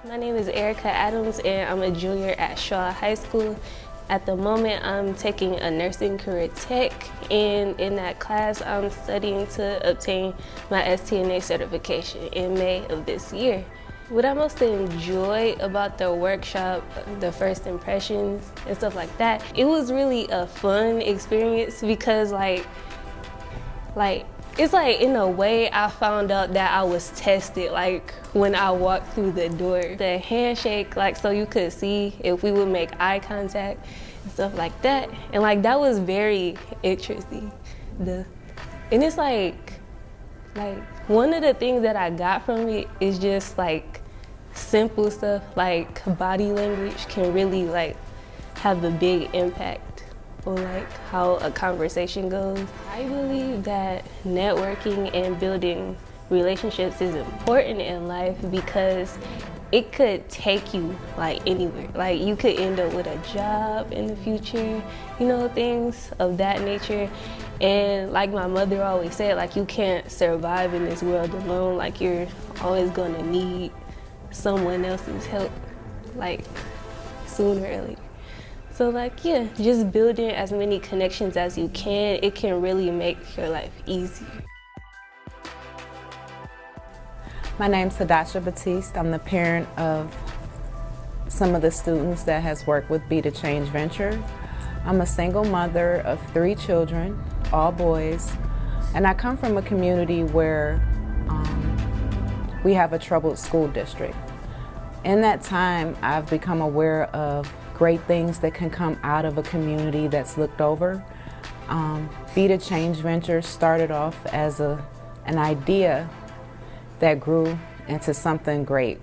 My name is Erica Adams and I'm a junior at Shaw High School. At the moment, I'm taking a nursing career tech, and in that class, I'm studying to obtain my STNA certification in May of this year. What I most enjoy about the workshop, the first impressions and stuff like that, it was really a fun experience because it's like in a way I found out that I was tested when I walked through the door. The handshake, so you could see if we would make eye contact and stuff like that. And that was very interesting. And it's one of the things that I got from it is just simple stuff like body language can really have a big impact on how a conversation goes. I believe that networking and building relationships is important in life because it could take you anywhere. You could end up with a job in the future, things of that nature. And like my mother always said, you can't survive in this world alone. You're always gonna need someone else's help, sooner or later. So yeah, just building as many connections as you can, it can really make your life easier. My name's Batiste. I'm the parent of some of the students that has worked with Be the Change Venture. I'm a single mother of 3 children, all boys, and I come from a community where we have a troubled school district. In that time, I've become aware of great things that can come out of a community that's looked over. Be the Change Venture started off as an idea that grew into something great.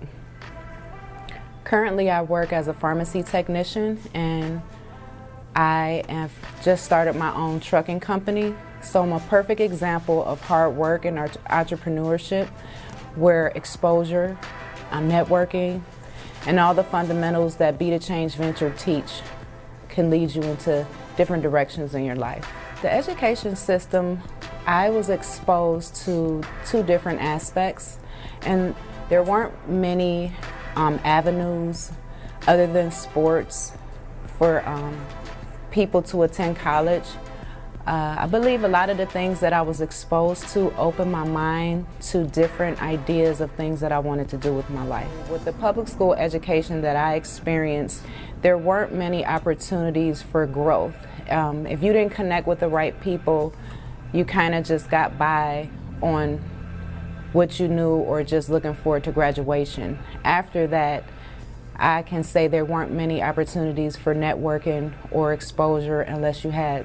Currently, I work as a pharmacy technician, and I have just started my own trucking company. So I'm a perfect example of hard work and entrepreneurship, where exposure, networking, and all the fundamentals that Be the Change Venture teach can lead you into different directions in your life. The education system, I was exposed to 2 different aspects, and there weren't many avenues other than sports for people to attend college. I believe a lot of the things that I was exposed to opened my mind to different ideas of things that I wanted to do with my life. With the public school education that I experienced, there weren't many opportunities for growth. If you didn't connect with the right people, you kind of just got by on what you knew or just looking forward to graduation. After that, I can say there weren't many opportunities for networking or exposure unless you had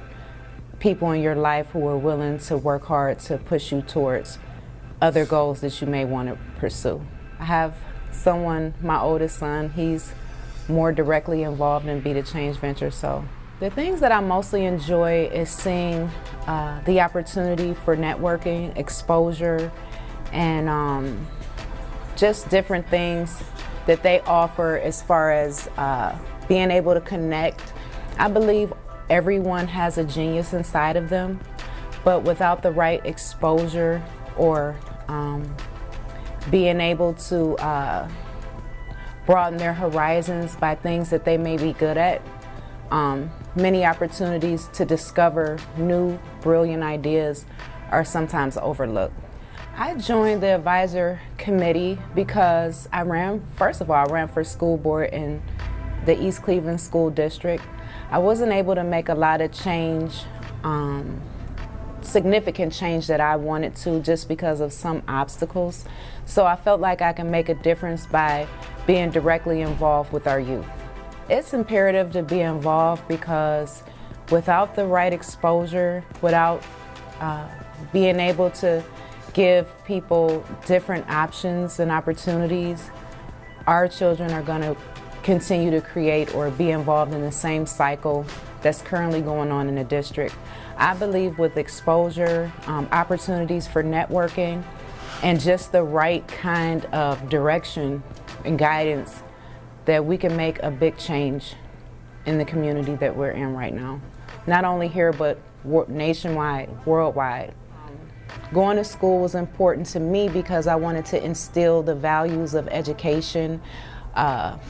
people in your life who are willing to work hard to push you towards other goals that you may want to pursue. I have someone, my oldest son, he's more directly involved in Be the Change Venture. So the things that I mostly enjoy is seeing the opportunity for networking, exposure, and just different things that they offer as far as being able to connect. I believe everyone has a genius inside of them, but without the right exposure or being able to broaden their horizons by things that they may be good at, many opportunities to discover new, brilliant ideas are sometimes overlooked. I joined the advisor committee because first of all, I ran for school board in the East Cleveland School District. I wasn't able to make a lot of change, significant change that I wanted to just because of some obstacles. So I felt like I can make a difference by being directly involved with our youth. It's imperative to be involved because without the right exposure, without being able to give people different options and opportunities, our children are going to continue to create or be involved in the same cycle that's currently going on in the district. I believe with exposure, opportunities for networking, and just the right kind of direction and guidance, that we can make a big change in the community that we're in right now. Not only here, but nationwide, worldwide. Going to school was important to me because I wanted to instill the values of education,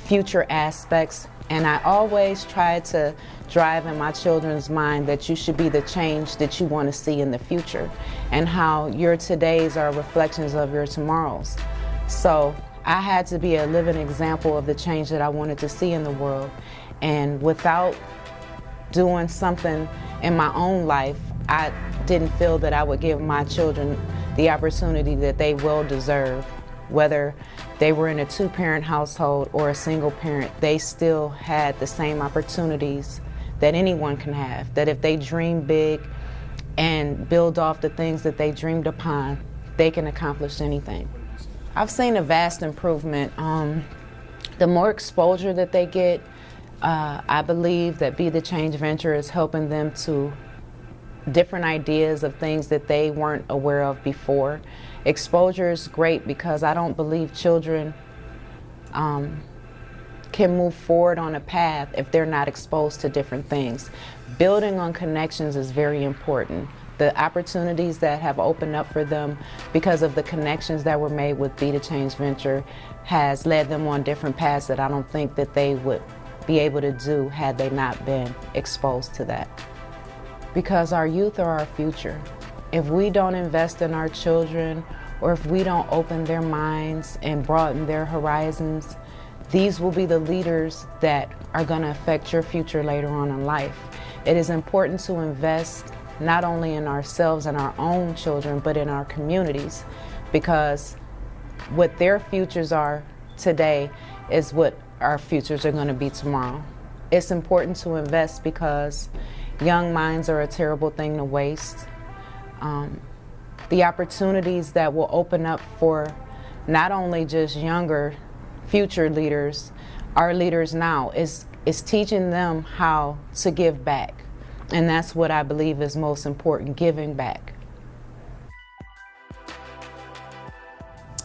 future aspects. And I always try to drive in my children's mind that you should be the change that you want to see in the future, and how your todays are reflections of your tomorrows. So I had to be a living example of the change that I wanted to see in the world. And without doing something in my own life, I didn't feel that I would give my children the opportunity that they well deserve. Whether they were in a two-parent household or a single parent, they still had the same opportunities that anyone can have. That if they dream big and build off the things that they dreamed upon, they can accomplish anything. I've seen a vast improvement. The more exposure that they get, I believe that Be the Change Venture is helping them to different ideas of things that they weren't aware of before. Exposure is great because I don't believe children can move forward on a path if they're not exposed to different things. Building on connections is very important. The opportunities that have opened up for them because of the connections that were made with Be the Change Venture has led them on different paths that I don't think that they would be able to do had they not been exposed to that. Because our youth are our future. If we don't invest in our children, or if we don't open their minds and broaden their horizons, these will be the leaders that are going to affect your future later on in life. It is important to invest not only in ourselves and our own children, but in our communities, because what their futures are today is what our futures are going to be tomorrow. It's important to invest because young minds are a terrible thing to waste. The opportunities that will open up for not only just younger future leaders, our leaders now, is teaching them how to give back. And that's what I believe is most important, giving back.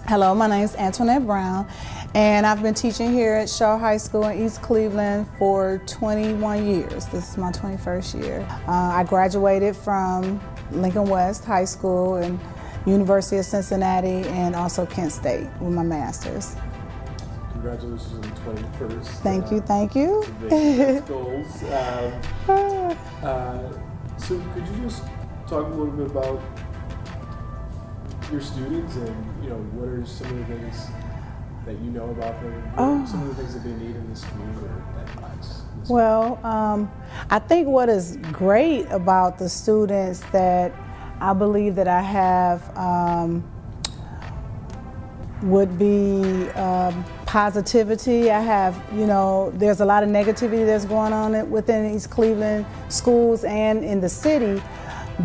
Hello, my name is Antoinette Brown, and I've been teaching here at Shaw High School in East Cleveland for 21 years. This is my 21st year. I graduated from Lincoln West High School and University of Cincinnati and also Kent State with my master's. Congratulations on the 21st. Thank you, thank you. Big goals. So could you just talk a little bit about your students and what are some of the things that you know about them? What are some of the things that they need in this community or that lacks? Well, I think what is great about the students that I believe that I have would be positivity. I have, there's a lot of negativity that's going on within East Cleveland schools and in the city,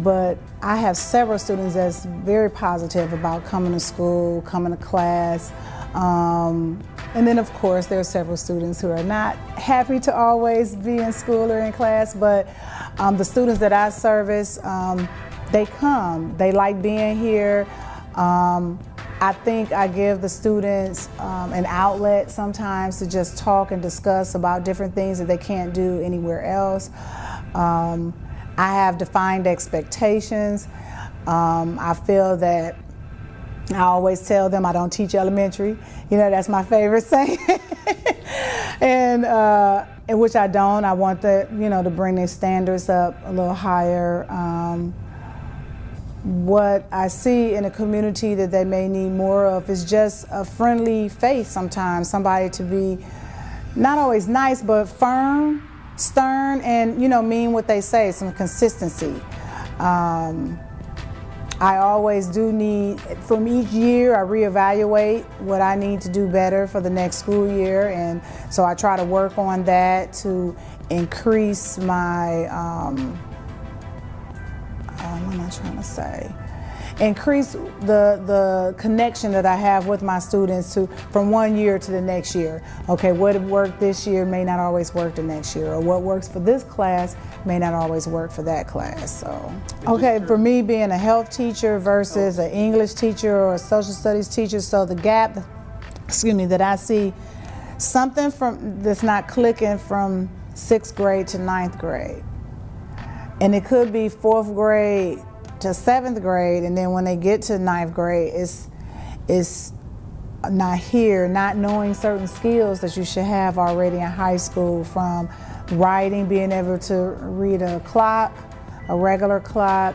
but I have several students that's very positive about coming to school, coming to class. And then of course there are several students who are not happy to always be in school or in class, but the students that I service, they come, they like being here. I think I give the students an outlet sometimes to just talk and discuss about different things that they can't do anywhere else. I have defined expectations. I feel that I always tell them I don't teach elementary. That's my favorite saying. and which I don't. I want to bring their standards up a little higher. What I see in a community that they may need more of is just a friendly face sometimes, somebody to be not always nice, but firm, stern, and mean what they say, some consistency. I always do need, from each year I reevaluate what I need to do better for the next school year, and so I try to work on that to increase my what am I trying to say? Increase the connection that I have with my students from one year to the next year. Okay, what worked this year may not always work the next year, or what works for this class may not always work for that class. So, okay, for me being a health teacher versus an English teacher or a social studies teacher, so the gap, that I see something that's not clicking from 6th grade to 9th grade. And it could be 4th grade to 7th grade, and then when they get to 9th grade, it's not here, not knowing certain skills that you should have already in high school, from writing, being able to read a clock, a regular clock,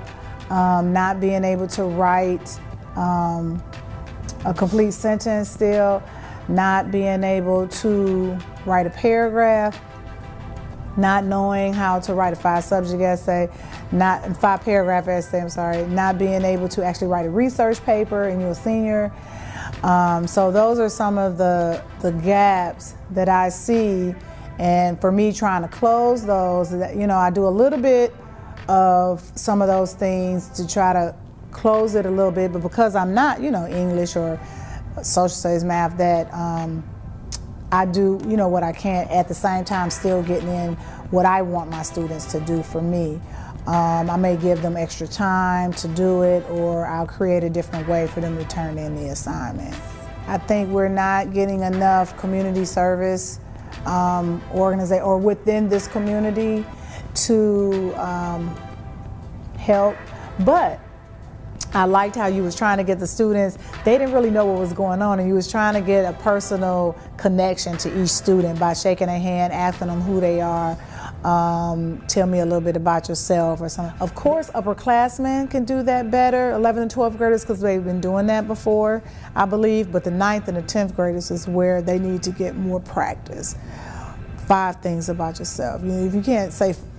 not being able to write a complete sentence still, not being able to write a paragraph, not knowing how to write a 5-subject essay, not 5-paragraph essay, I'm sorry, not being able to actually write a research paper and you're a senior. So those are some of the gaps that I see, and for me trying to close those, you know, I do a little bit of some of those things to try to close it a little bit, but because I'm not, you know, English or social studies, math, that I do, you know, what I can at the same time still getting in what I want my students to do for me. I may give them extra time to do it, or I'll create a different way for them to turn in the assignment. I think we're not getting enough community service organization or within this community to help, but I liked how you was trying to get the students, they didn't really know what was going on, and you was trying to get a personal connection to each student by shaking their hand, asking them who they are, tell me a little bit about yourself or something. Of course, upperclassmen can do that better, 11th and 12th graders, because they've been doing that before, I believe, but the 9th and the 10th graders is where they need to get more practice. 5 things about yourself. You know, if you can't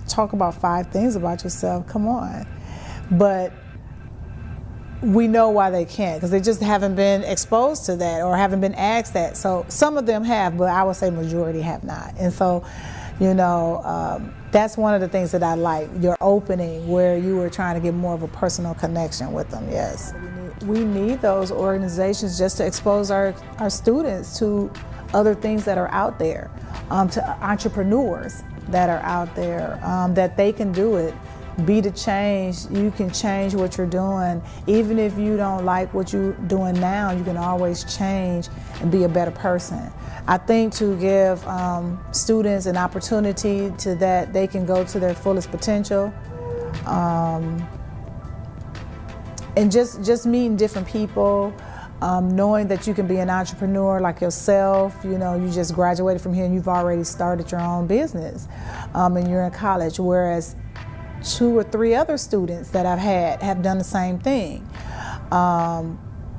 talk about 5 things about yourself, come on. But we know why they can't, because they just haven't been exposed to that or haven't been asked that. So some of them have, but I would say majority have not. And so, you know, that's one of the things that I like, your opening where you were trying to get more of a personal connection with them, yes. We need those organizations just to expose our students to other things that are out there, to entrepreneurs that are out there, that they can do it. Be the change. You can change what you're doing. Even if you don't like what you're doing now, you can always change and be a better person. I think to give students an opportunity to that they can go to their fullest potential, and just meeting different people, knowing that you can be an entrepreneur like yourself. You know, you just graduated from here and you've already started your own business, and you're in college, whereas 2 or 3 other students that I've had have done the same thing.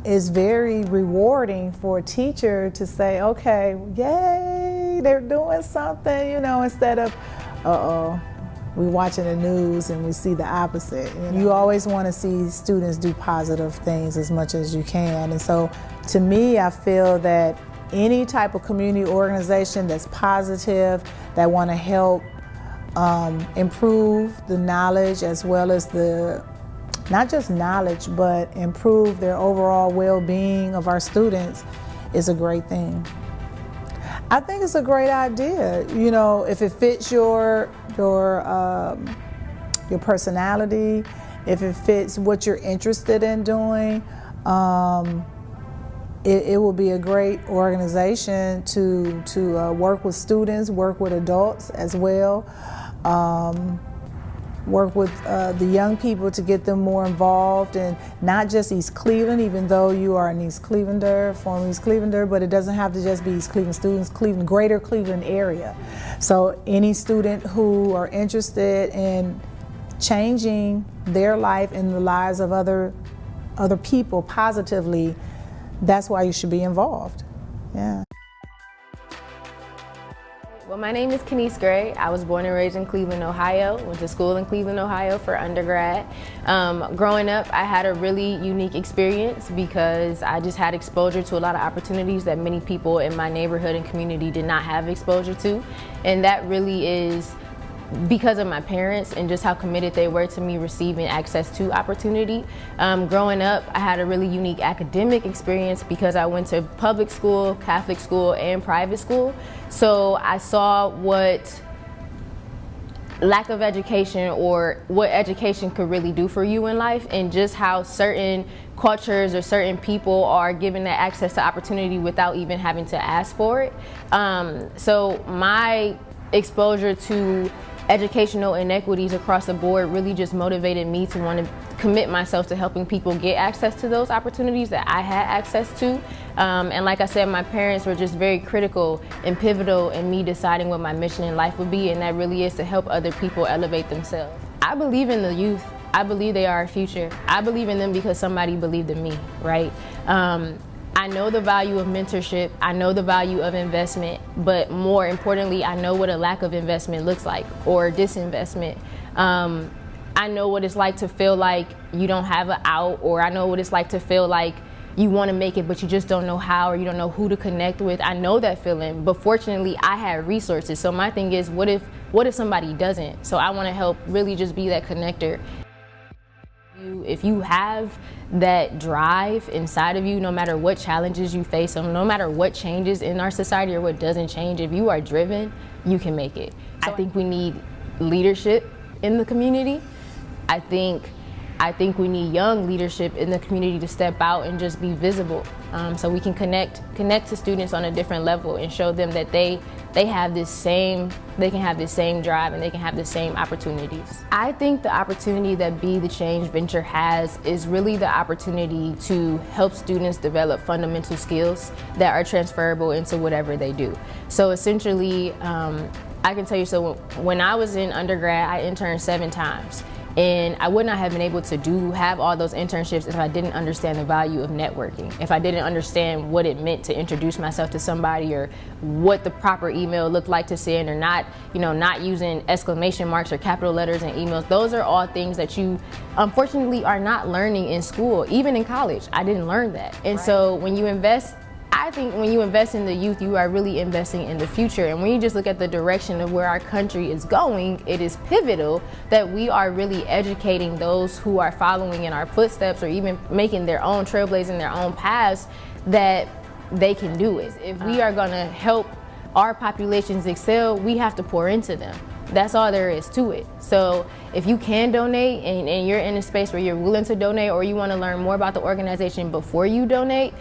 It's very rewarding for a teacher to say, okay, yay, they're doing something, you know, instead of, uh-oh, we're watching the news and we see the opposite. You know? You always want to see students do positive things as much as you can. And so to me, I feel that any type of community organization that's positive, that want to help improve the knowledge as well as not just knowledge, but improve their overall well-being of our students is a great thing. I think it's a great idea, you know, if it fits your personality, if it fits what you're interested in doing. It will be a great organization to work with students, work with adults as well. Work with the young people to get them more involved, and not just East Cleveland, even though you are an East Clevelander, former East Clevelander, but it doesn't have to just be East Cleveland students, greater Cleveland area. So any student who are interested in changing their life and the lives of other people positively, that's why you should be involved. Yeah. Well, my name is Kenneth Gray. I was born and raised in Cleveland, Ohio. Went to school in Cleveland, Ohio for undergrad. Growing up, I had a really unique experience because I just had exposure to a lot of opportunities that many people in my neighborhood and community did not have exposure to. And that really is because of my parents and just how committed they were to me receiving access to opportunity. Growing up, I had a really unique academic experience because I went to public school, Catholic school, and private school. So I saw what lack of education or what education could really do for you in life, and just how certain cultures or certain people are given that access to opportunity without even having to ask for it. So my exposure to educational inequities across the board really just motivated me to want to commit myself to helping people get access to those opportunities that I had access to. And like I said, my parents were just very critical and pivotal in me deciding what my mission in life would be, and that really is to help other people elevate themselves. I believe in the youth. I believe they are our future. I believe in them because somebody believed in me, right? I know the value of mentorship. I know the value of investment, but more importantly, I know what a lack of investment looks like, or disinvestment. I know what it's like to feel like you don't have an out, or I know what it's like to feel like you want to make it, but you just don't know how, or you don't know who to connect with. I know that feeling, but fortunately, I have resources. So my thing is, what if somebody doesn't? So I want to help really just be that connector. If you have that drive inside of you, no matter what challenges you face, no matter what changes in our society or what doesn't change, if you are driven, you can make it. I think we need leadership in the community. I think we need young leadership in the community to step out and just be visible, so we can connect to students on a different level and show them that they can have this same drive and they can have the same opportunities. I think the opportunity that Be the Change Venture has is really the opportunity to help students develop fundamental skills that are transferable into whatever they do. So essentially, I can tell you, so when I was in undergrad, I interned 7 times. And I would not have been able to have all those internships if I didn't understand the value of networking, if I didn't understand what it meant to introduce myself to somebody, or what the proper email looked like to send, or not using exclamation marks or capital letters in emails. Those are all things that you unfortunately are not learning in school. Even in college, I didn't learn that. And so when you invest, I think when you invest in the youth, you are really investing in the future. And when you just look at the direction of where our country is going, it is pivotal that we are really educating those who are following in our footsteps, or even making their own trailblazing their own paths, that they can do it. If we are gonna help our populations excel, we have to pour into them. That's all there is to it. So if you can donate, and you're in a space where you're willing to donate, or you wanna learn more about the organization before you donate,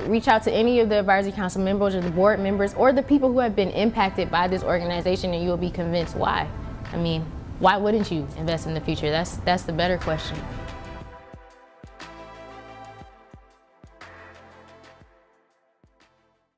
reach out to any of the advisory council members or the board members or the people who have been impacted by this organization, and you'll be convinced why. I mean, why wouldn't you invest in the future? That's the better question.